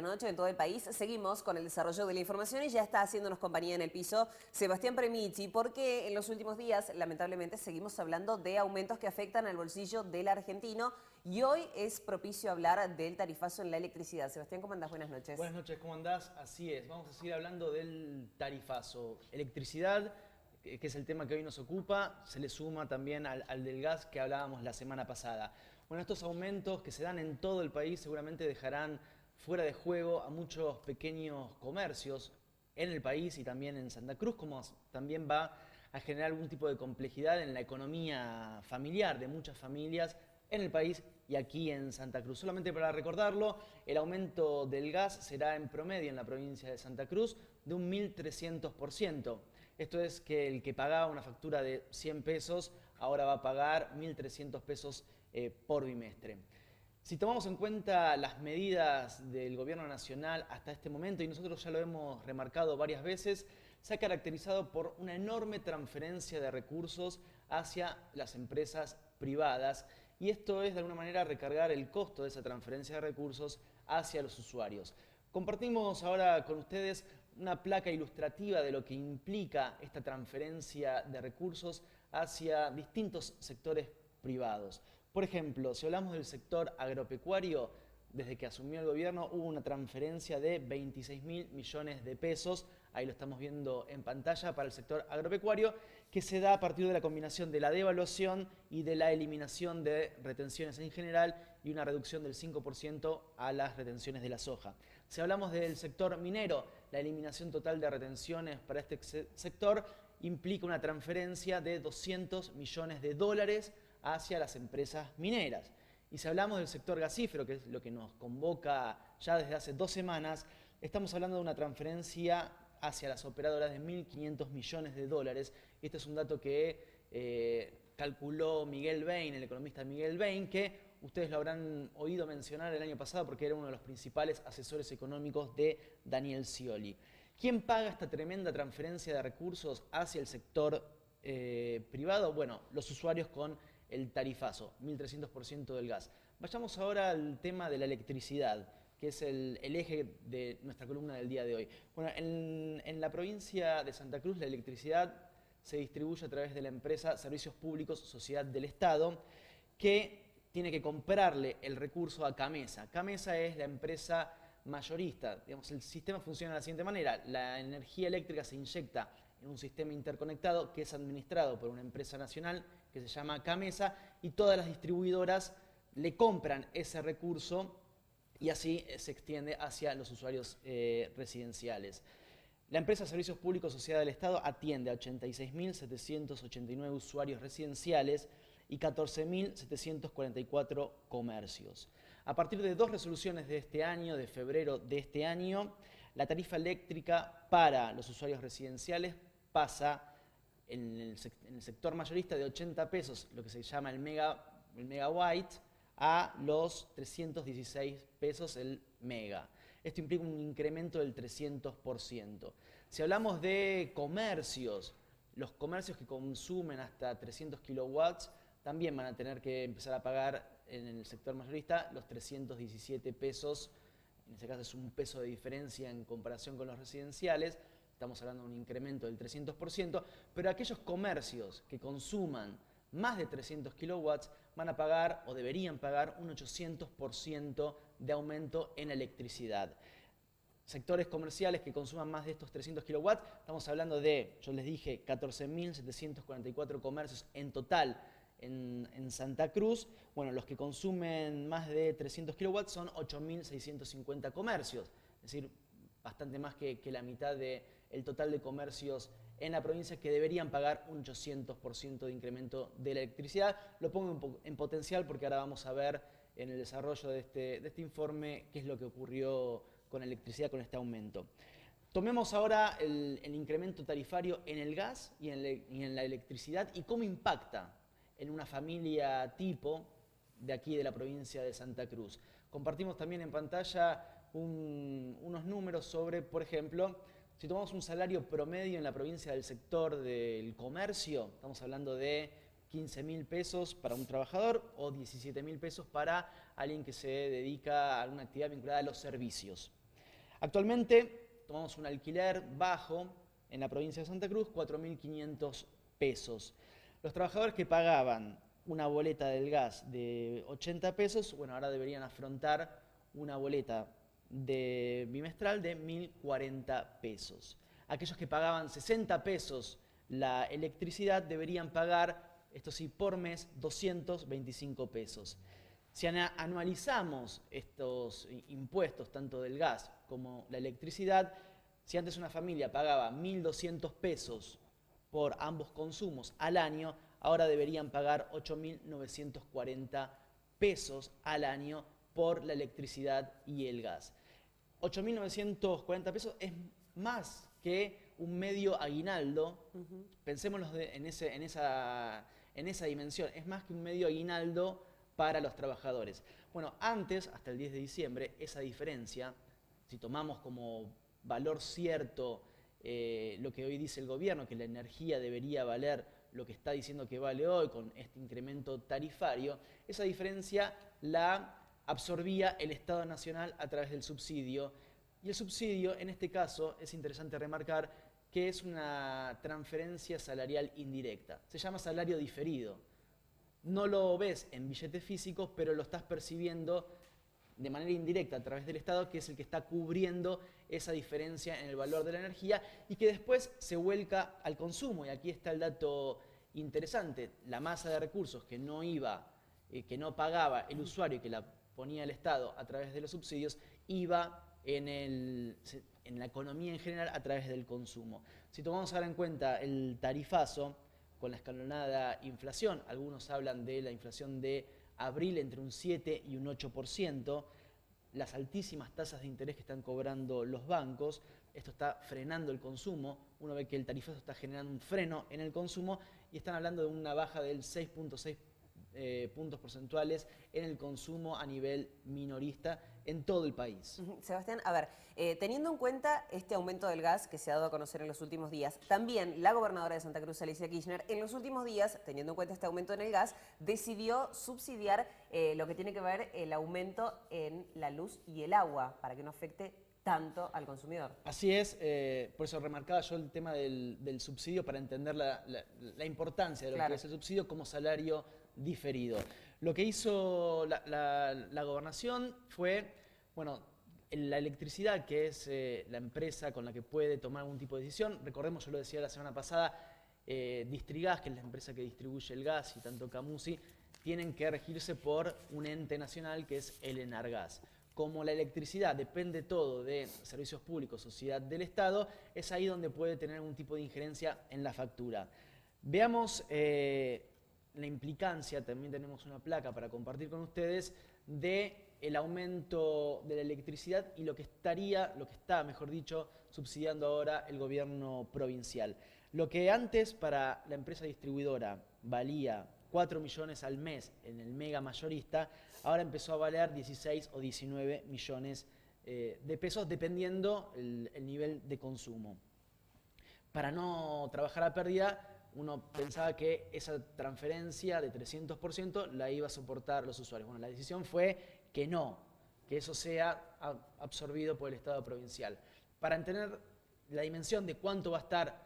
noche en todo el país. Seguimos con el desarrollo de la información y ya está haciéndonos compañía en el piso Sebastián Premichi, porque en los últimos días, lamentablemente, seguimos hablando de aumentos que afectan al bolsillo del argentino y hoy es propicio hablar del tarifazo en la electricidad. Sebastián, ¿cómo andás? Buenas noches. Buenas noches, ¿cómo andás? Así es, vamos a seguir hablando del tarifazo. Electricidad, que es el tema que hoy nos ocupa, se le suma también al del gas que hablábamos la semana pasada. Bueno, estos aumentos que se dan en todo el país seguramente dejarán fuera de juego a muchos pequeños comercios en el país y también en Santa Cruz, como también va a generar algún tipo de complejidad en la economía familiar de muchas familias en el país y aquí en Santa Cruz. Solamente para recordarlo, el aumento del gas será en promedio en la provincia de Santa Cruz de un 1.300%. Esto es que el que pagaba una factura de 100 pesos ahora va a pagar 1.300 pesos por bimestre. Si tomamos en cuenta las medidas del gobierno nacional hasta este momento, y nosotros ya lo hemos remarcado varias veces, se ha caracterizado por una enorme transferencia de recursos hacia las empresas privadas, y esto es de alguna manera recargar el costo de esa transferencia de recursos hacia los usuarios. Compartimos ahora con ustedes una placa ilustrativa de lo que implica esta transferencia de recursos hacia distintos sectores privados. Por ejemplo, si hablamos del sector agropecuario, desde que asumió el gobierno hubo una transferencia de 26.000 millones de pesos, ahí lo estamos viendo en pantalla, para el sector agropecuario, que se da a partir de la combinación de la devaluación y de la eliminación de retenciones en general y una reducción del 5% a las retenciones de la soja. Si hablamos del sector minero, la eliminación total de retenciones para este sector implica una transferencia de 200 millones de dólares hacia las empresas mineras. Y si hablamos del sector gasífero, que es lo que nos convoca ya desde hace 2 semanas, estamos hablando de una transferencia hacia las operadoras de 1.500 millones de dólares. Este es un dato que calculó Miguel Bain, el economista Miguel Bain, que ustedes lo habrán oído mencionar el año pasado porque era uno de los principales asesores económicos de Daniel Scioli. ¿Quién paga esta tremenda transferencia de recursos hacia el sector privado? Bueno, los usuarios con el tarifazo, 1.300% del gas. Vayamos ahora al tema de la electricidad, que es el eje de nuestra columna del día de hoy. Bueno, en la provincia de Santa Cruz la electricidad se distribuye a través de la empresa Servicios Públicos Sociedad del Estado, que tiene que comprarle el recurso a Camesa. Camesa es la empresa mayorista. Digamos, el sistema funciona de la siguiente manera: la energía eléctrica se inyecta en un sistema interconectado que es administrado por una empresa nacional que se llama Camesa, y todas las distribuidoras le compran ese recurso y así se extiende hacia los usuarios residenciales. La empresa Servicios Públicos Sociedad del Estado atiende a 86.789 usuarios residenciales y 14.744 comercios. A partir de 2 resoluciones de este año, de febrero de este año, la tarifa eléctrica para los usuarios residenciales pasa en el sector mayorista de 80 pesos, lo que se llama el megawatt, a los 316 pesos el mega. Esto implica un incremento del 300%. Si hablamos de comercios, los comercios que consumen hasta 300 kilowatts también van a tener que empezar a pagar en el sector mayorista los 317 pesos. En este caso es un peso de diferencia en comparación con los residenciales. Estamos hablando de un incremento del 300%, pero aquellos comercios que consuman más de 300 kilowatts van a pagar o deberían pagar un 800% de aumento en electricidad. Sectores comerciales que consuman más de estos 300 kilowatts, estamos hablando de, yo les dije, 14.744 comercios en total en Santa Cruz. Bueno, los que consumen más de 300 kilowatts son 8.650 comercios, es decir, bastante más que la mitad del total de comercios en la provincia, que deberían pagar un 800% de incremento de la electricidad. Lo pongo en potencial porque ahora vamos a ver en el desarrollo de este informe qué es lo que ocurrió con la electricidad con este aumento. Tomemos ahora el incremento tarifario en el gas y en la electricidad y cómo impacta en una familia tipo de aquí de la provincia de Santa Cruz. Compartimos también en pantalla unos números sobre, por ejemplo, si tomamos un salario promedio en la provincia del sector del comercio, estamos hablando de 15.000 pesos para un trabajador o 17.000 pesos para alguien que se dedica a alguna actividad vinculada a los servicios. Actualmente tomamos un alquiler bajo en la provincia de Santa Cruz, 4.500 pesos. Los trabajadores que pagaban una boleta del gas de 80 pesos, bueno, ahora deberían afrontar una boleta bimestral de 1.040 pesos. Aquellos que pagaban 60 pesos la electricidad deberían pagar, esto sí, por mes, 225 pesos. Si anualizamos estos impuestos, tanto del gas como la electricidad, si antes una familia pagaba 1.200 pesos por ambos consumos al año, ahora deberían pagar 8.940 pesos al año por la electricidad y el gas. 8.940 pesos es más que un medio aguinaldo, pensémoslo en esa dimensión, es más que un medio aguinaldo para los trabajadores. Bueno, antes, hasta el 10 de diciembre, esa diferencia, si tomamos como valor cierto lo que hoy dice el gobierno, que la energía debería valer lo que está diciendo que vale hoy con este incremento tarifario, esa diferencia la absorbía el Estado Nacional a través del subsidio. Y el subsidio, en este caso, es interesante remarcar que es una transferencia salarial indirecta. Se llama salario diferido. No lo ves en billetes físicos, pero lo estás percibiendo de manera indirecta a través del Estado, que es el que está cubriendo esa diferencia en el valor de la energía y que después se vuelca al consumo. Y aquí está el dato interesante. La masa de recursos que no pagaba el usuario y que la ponía el Estado a través de los subsidios, iba en la economía en general a través del consumo. Si tomamos ahora en cuenta el tarifazo, con la escalonada inflación, algunos hablan de la inflación de abril entre un 7 y un 8%, las altísimas tasas de interés que están cobrando los bancos, esto está frenando el consumo, uno ve que el tarifazo está generando un freno en el consumo y están hablando de una baja del 6.6 puntos porcentuales en el consumo a nivel minorista en todo el país. Sebastián, a ver, teniendo en cuenta este aumento del gas que se ha dado a conocer en los últimos días, también la gobernadora de Santa Cruz, Alicia Kirchner, en los últimos días, teniendo en cuenta este aumento en el gas, decidió subsidiar lo que tiene que ver el aumento en la luz y el agua, para que no afecte tanto al consumidor. Así es, por eso remarcaba yo el tema del subsidio para entender la importancia de lo que es el subsidio como salario diferido. Lo que hizo la gobernación fue, bueno, la electricidad, que es la empresa con la que puede tomar algún tipo de decisión. Recordemos, yo lo decía la semana pasada, Distrigas, que es la empresa que distribuye el gas, y tanto Camusi, tienen que regirse por un ente nacional que es el Enargas. Como la electricidad depende todo de servicios públicos, sociedad del Estado, es ahí donde puede tener algún tipo de injerencia en la factura. Veamos la implicancia, también tenemos una placa para compartir con ustedes, del aumento de la electricidad y lo que está, mejor dicho, subsidiando ahora el gobierno provincial. Lo que antes para la empresa distribuidora valía 4 millones al mes en el mega mayorista, ahora empezó a valer 16 o 19 millones de pesos, dependiendo el nivel de consumo. Para no trabajar a pérdida, uno pensaba que esa transferencia de 300% la iba a soportar los usuarios. Bueno, la decisión fue que no, que eso sea absorbido por el Estado provincial. Para entender la dimensión de cuánto va a estar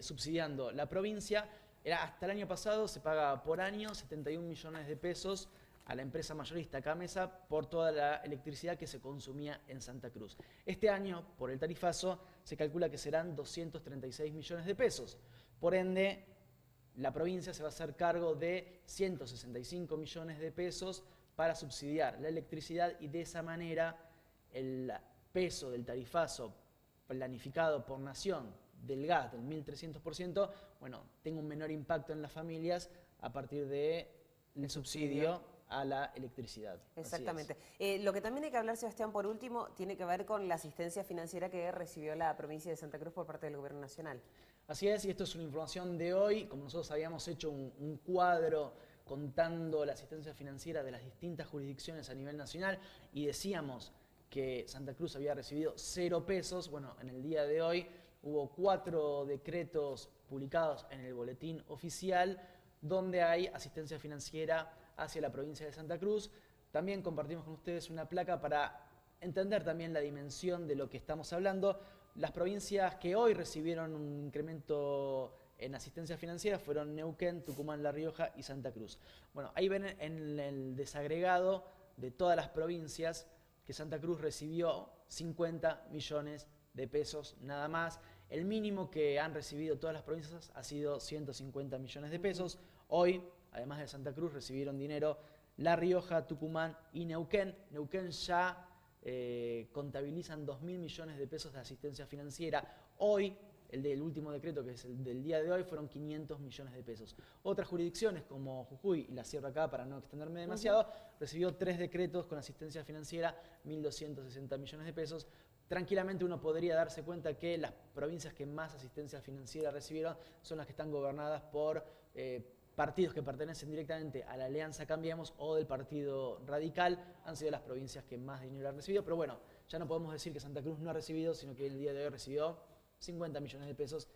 subsidiando la provincia, hasta el año pasado se paga por año 71 millones de pesos a la empresa mayorista Camesa por toda la electricidad que se consumía en Santa Cruz. Este año, por el tarifazo, se calcula que serán 236 millones de pesos. Por ende, la provincia se va a hacer cargo de 165 millones de pesos para subsidiar la electricidad y de esa manera el peso del tarifazo planificado por nación del gas del 1.300%, bueno, tenga un menor impacto en las familias a partir del subsidio a la electricidad. Exactamente. Lo que también hay que hablar, Sebastián, por último, tiene que ver con la asistencia financiera que recibió la provincia de Santa Cruz por parte del Gobierno Nacional. Así es, y esto es una información de hoy, como nosotros habíamos hecho un cuadro contando la asistencia financiera de las distintas jurisdicciones a nivel nacional y decíamos que Santa Cruz había recibido 0 pesos, bueno, en el día de hoy hubo 4 decretos publicados en el boletín oficial donde hay asistencia financiera hacia la provincia de Santa Cruz. También compartimos con ustedes una placa para entender también la dimensión de lo que estamos hablando. Las provincias que hoy recibieron un incremento en asistencia financiera fueron Neuquén, Tucumán, La Rioja y Santa Cruz. Bueno, ahí ven en el desagregado de todas las provincias que Santa Cruz recibió 50 millones de pesos nada más. El mínimo que han recibido todas las provincias ha sido 150 millones de pesos. Hoy, además de Santa Cruz, recibieron dinero La Rioja, Tucumán y Neuquén. Neuquén ya contabilizan 2.000 millones de pesos de asistencia financiera. Hoy, el del último decreto, que es el del día de hoy, fueron 500 millones de pesos. Otras jurisdicciones, como Jujuy y la cierro acá para no extenderme demasiado, recibió 3 decretos con asistencia financiera, 1.260 millones de pesos. Tranquilamente uno podría darse cuenta que las provincias que más asistencia financiera recibieron son las que están gobernadas por partidos que pertenecen directamente a la Alianza Cambiemos o del Partido Radical. Han sido las provincias que más dinero han recibido, pero bueno, ya no podemos decir que Santa Cruz no ha recibido, sino que el día de hoy recibió 50 millones de pesos.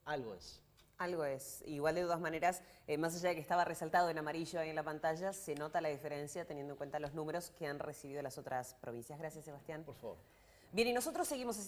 Algo es. Algo es. Igual de todas maneras, más allá de que estaba resaltado en amarillo ahí en la pantalla, se nota la diferencia teniendo en cuenta los números que han recibido las otras provincias. Gracias, Sebastián. Por favor. Bien, y nosotros seguimos haciendo